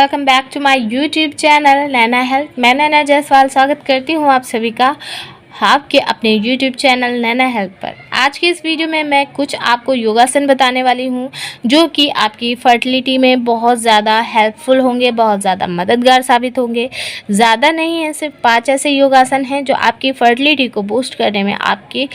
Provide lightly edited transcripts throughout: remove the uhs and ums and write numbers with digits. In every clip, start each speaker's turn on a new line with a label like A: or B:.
A: Welcome back to my YouTube channel Naina Health. मैं नैना जायसवाल स्वागत करती हूँ आप सभी का आपके अपने यूट्यूब चैनल नैना हेल्थ पर। आज की इस वीडियो में मैं कुछ आपको योगासन बताने वाली हूँ जो कि आपकी फर्टिलिटी में बहुत ज़्यादा हेल्पफुल होंगे, बहुत ज़्यादा मददगार साबित होंगे। ज़्यादा नहीं है, सिर्फ 5 ऐसे योगासन हैं जो आपकी फर्टिलिटी को बूस्ट करने में आपकी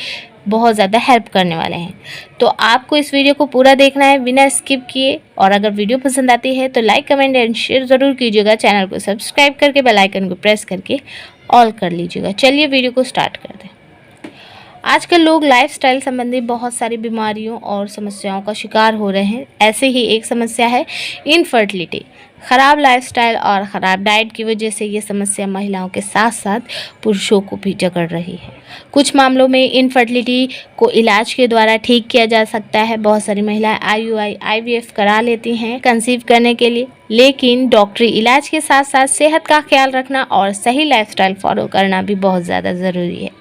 A: बहुत ज़्यादा हेल्प करने वाले हैं। तो आपको इस वीडियो को पूरा देखना है बिना स्किप किए, और अगर वीडियो पसंद आती है तो लाइक, कमेंट एंड शेयर ज़रूर कीजिएगा। चैनल को सब्सक्राइब करके बेल आइकन को प्रेस करके ऑल कर लीजिएगा। चलिए वीडियो को स्टार्ट करते हैं। आजकल लोग लाइफस्टाइल संबंधी बहुत सारी बीमारियों और समस्याओं का शिकार हो रहे हैं। ऐसे ही एक समस्या है इनफर्टिलिटी। ख़राब लाइफस्टाइल और ख़राब डाइट की वजह से ये समस्या महिलाओं के साथ साथ पुरुषों को भी जकड़ रही है। कुछ मामलों में इनफर्टिलिटी को इलाज के द्वारा ठीक किया जा सकता है। बहुत सारी महिलाएं IUI, IVF करा लेती हैं कंसीव करने के लिए, लेकिन डॉक्टरी इलाज के साथ साथ सेहत का ख्याल रखना और सही लाइफस्टाइल फॉलो करना भी बहुत ज़्यादा ज़रूरी है।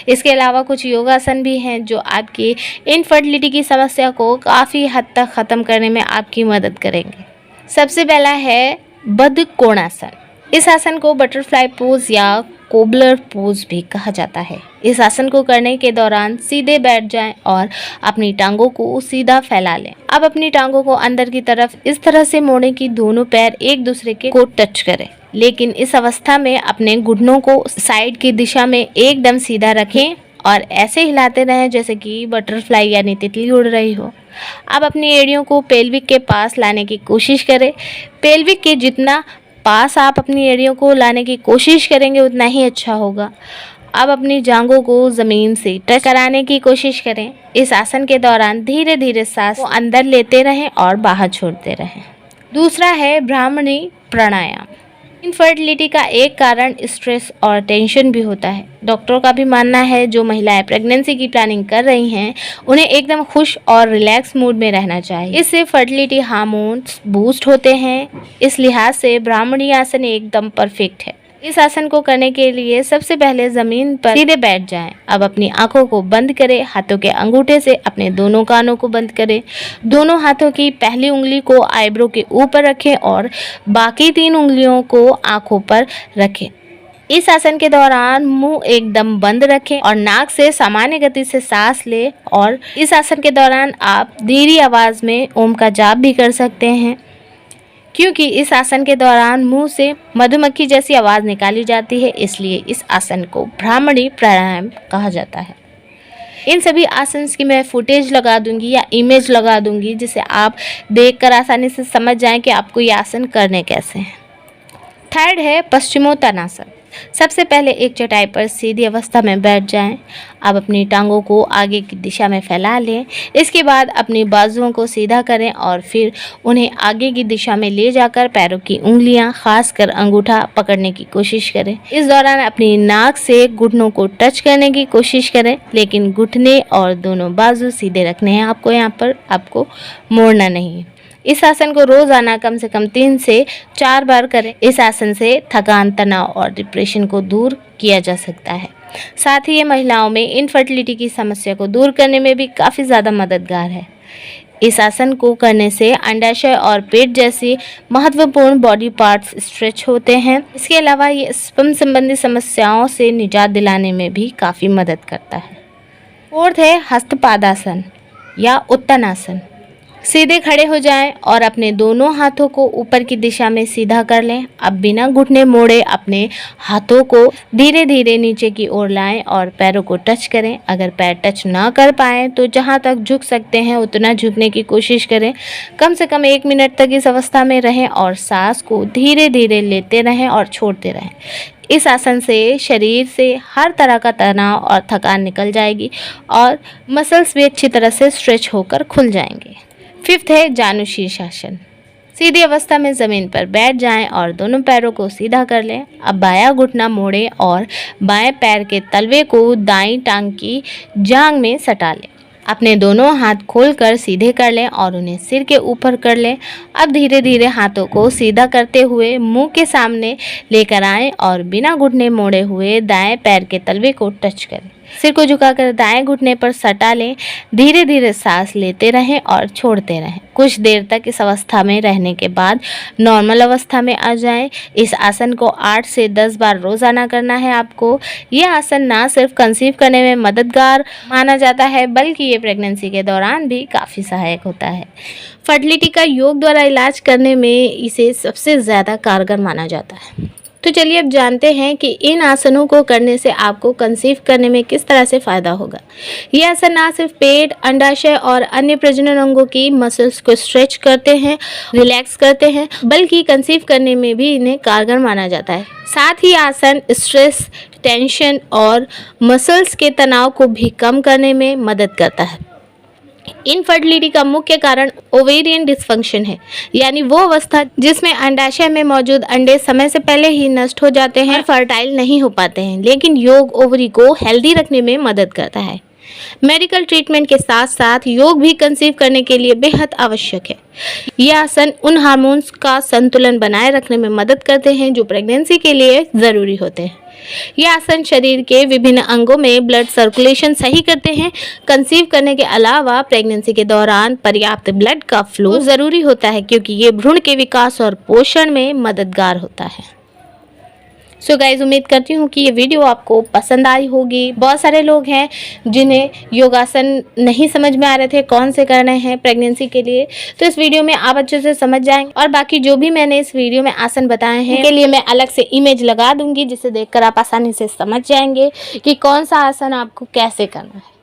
A: इसके अलावा कुछ योगासन भी हैं जो आपकी इनफर्टिलिटी की समस्या को काफ़ी हद तक ख़त्म करने में आपकी मदद करेंगे। सबसे पहला है बद्धकोणासन। इस आसन को बटरफ्लाई पोज या कोबलर पोज भी कहा जाता है। इस आसन को करने के दौरान सीधे बैठ जाएं और अपनी टांगों को सीधा फैला लें। अब अपनी टांगों को अंदर की तरफ इस तरह से मोड़ें कि दोनों पैर एक दूसरे को टच करें, लेकिन इस अवस्था में अपने घुटनों को साइड की दिशा में एकदम सीधा रखें और ऐसे हिलाते रहें जैसे कि बटरफ्लाई यानी तितली उड़ रही हो। अब अपनी एड़ियों को पेल्विक के पास लाने की कोशिश करें। पेल्विक के जितना पास आप अपनी एड़ियों को लाने की कोशिश करेंगे उतना ही अच्छा होगा। अब अपनी जांघों को ज़मीन से टच कराने की कोशिश करें। इस आसन के दौरान धीरे धीरे सांस को अंदर लेते रहें और बाहर छोड़ते रहें। दूसरा है ब्राह्मणी प्राणायाम। इनफर्टिलिटी का एक कारण स्ट्रेस और टेंशन भी होता है। डॉक्टरों का भी मानना है जो महिलाएं प्रेगनेंसी की प्लानिंग कर रही हैं उन्हें एकदम खुश और रिलैक्स मूड में रहना चाहिए। इससे फर्टिलिटी हार्मोन्स बूस्ट होते हैं। इस लिहाज से ब्राह्मणी आसन एकदम परफेक्ट है। इस आसन को करने के लिए सबसे पहले ज़मीन पर सीधे बैठ जाएं। अब अपनी आंखों को बंद करें। हाथों के अंगूठे से अपने दोनों कानों को बंद करें। दोनों हाथों की पहली उंगली को आईब्रो के ऊपर रखें और बाकी 3 उंगलियों को आंखों पर रखें। इस आसन के दौरान मुंह एकदम बंद रखें और नाक से सामान्य गति से सांस लें। और इस आसन के दौरान आप धीरी आवाज़ में ओम का जाप भी कर सकते हैं, क्योंकि इस आसन के दौरान मुंह से मधुमक्खी जैसी आवाज़ निकाली जाती है, इसलिए इस आसन को ब्राह्मणी प्राणायाम कहा जाता है। इन सभी आसन्स की मैं फुटेज लगा दूंगी या इमेज लगा दूंगी जिसे आप देखकर आसानी से समझ जाएं कि आपको ये आसन करने कैसे हैं। थर्ड है पश्चिमोत्तानासन। सबसे पहले एक चटाई पर सीधी अवस्था में बैठ जाएं। अब अपनी टांगों को आगे की दिशा में फैला लें। इसके बाद अपनी बाजुओं को सीधा करें और फिर उन्हें आगे की दिशा में ले जाकर पैरों की उंगलियां, खासकर अंगूठा पकड़ने की कोशिश करें। इस दौरान अपनी नाक से घुटनों को टच करने की कोशिश करें, लेकिन घुटने और दोनों बाजू सीधे रखने हैं आपको। यहाँ पर आपको मोड़ना नहीं है। इस आसन को रोज़ाना कम से कम 3 से 4 बार करें। इस आसन से थकान, तनाव और डिप्रेशन को दूर किया जा सकता है। साथ ही ये महिलाओं में इनफर्टिलिटी की समस्या को दूर करने में भी काफ़ी ज़्यादा मददगार है। इस आसन को करने से अंडाशय और पेट जैसी महत्वपूर्ण बॉडी पार्ट्स स्ट्रेच होते हैं। इसके अलावा ये स्पर्म संबंधी समस्याओं से निजात दिलाने में भी काफ़ी मदद करता है। फोर्थ है हस्तपादासन या उत्तानासन। सीधे खड़े हो जाएं और अपने दोनों हाथों को ऊपर की दिशा में सीधा कर लें। अब बिना घुटने मोड़े अपने हाथों को धीरे धीरे नीचे की ओर लाएं और पैरों को टच करें। अगर पैर टच ना कर पाएं तो जहां तक झुक सकते हैं उतना झुकने की कोशिश करें। कम से कम 1 मिनट तक इस अवस्था में रहें और सांस को धीरे धीरे लेते रहें और छोड़ते रहें। इस आसन से शरीर से हर तरह का तनाव और थकान निकल जाएगी और मसल्स भी अच्छी तरह से स्ट्रेच होकर खुल जाएंगे। फिफ्थ है जानुशीर्षासन। सीधी अवस्था में ज़मीन पर बैठ जाएं और दोनों पैरों को सीधा कर लें। अब बायां घुटना मोड़ें और बाएं पैर के तलवे को दाईं टांग की जांघ में सटा लें। अपने दोनों हाथ खोलकर सीधे कर लें और उन्हें सिर के ऊपर कर लें। अब धीरे धीरे हाथों को सीधा करते हुए मुंह के सामने लेकर आएं और बिना घुटने मोड़े हुए दाएं पैर के तलवे को टच करें। सिर को झुकाकर दाएं घुटने पर सटा लें। धीरे धीरे सांस लेते रहें और छोड़ते रहें। कुछ देर तक इस अवस्था में रहने के बाद नॉर्मल अवस्था में आ जाएं। इस आसन को 8 से 10 बार रोजाना करना है आपको। यह आसन ना सिर्फ कंसीव करने में मददगार माना जाता है बल्कि ये प्रेगनेंसी के दौरान भी काफ़ी सहायक होता है। फर्टिलिटी का योग द्वारा इलाज करने में इसे सबसे ज़्यादा कारगर माना जाता है। तो चलिए अब जानते हैं कि इन आसनों को करने से आपको कंसीव करने में किस तरह से फ़ायदा होगा। ये आसन ना सिर्फ पेट, अंडाशय और अन्य प्रजनन अंगों की मसल्स को स्ट्रेच करते हैं, रिलैक्स करते हैं, बल्कि कंसीव करने में भी इन्हें कारगर माना जाता है। साथ ही आसन स्ट्रेस, टेंशन और मसल्स के तनाव को भी कम करने में मदद करता है। इनफर्टिलिटी का मुख्य कारण ओवेरियन डिसफंक्शन है, यानी वो अवस्था जिसमें अंडाशय में मौजूद अंडे समय से पहले ही नष्ट हो जाते हैं और फर्टाइल नहीं हो पाते हैं। लेकिन योग ओवरी को हेल्दी रखने में मदद करता है। मेडिकल ट्रीटमेंट के साथ साथ योग भी कंसीव करने के लिए बेहद आवश्यक है। यह आसन उन हार्मोन्स का संतुलन बनाए रखने में मदद करते हैं जो प्रेगनेंसी के लिए ज़रूरी होते हैं। यह आसन शरीर के विभिन्न अंगों में ब्लड सर्कुलेशन सही करते हैं। कंसीव करने के अलावा प्रेगनेंसी के दौरान पर्याप्त ब्लड का फ्लो ज़रूरी होता है क्योंकि ये भ्रूण के विकास और पोषण में मददगार होता है। सो गाइज, उम्मीद करती हूँ कि ये वीडियो आपको पसंद आई होगी। बहुत सारे लोग हैं जिन्हें योगासन नहीं समझ में आ रहे थे कौन से करने हैं प्रेगनेंसी के लिए, तो इस वीडियो में आप अच्छे से समझ जाएंगे। और बाकी जो भी मैंने इस वीडियो में आसन बताए हैं के लिए मैं अलग से इमेज लगा दूंगी जिसे देखकर आप आसानी से समझ जाएंगे कि कौन सा आसन आपको कैसे करना है।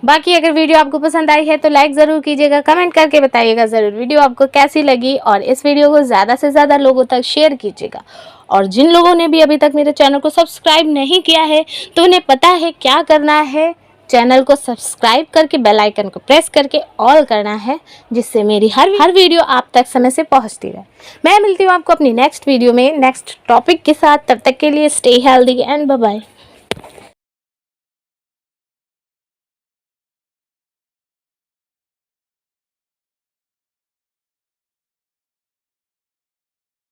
A: बाकी अगर वीडियो आपको पसंद आई है तो लाइक ज़रूर कीजिएगा, कमेंट करके बताइएगा ज़रूर वीडियो आपको कैसी लगी और इस वीडियो को ज़्यादा से ज़्यादा लोगों तक शेयर कीजिएगा। और जिन लोगों ने भी अभी तक मेरे चैनल को सब्सक्राइब नहीं किया है तो उन्हें पता है क्या करना है। चैनल को सब्सक्राइब करके बेल आइकन को प्रेस करके ऑल करना है, जिससे मेरी हर वीडियो आप तक समय से पहुंचती रहे। मैं मिलती हूँ आपको अपनी नेक्स्ट वीडियो में नेक्स्ट टॉपिक के साथ। तब तक के लिए stay healthy and bye bye.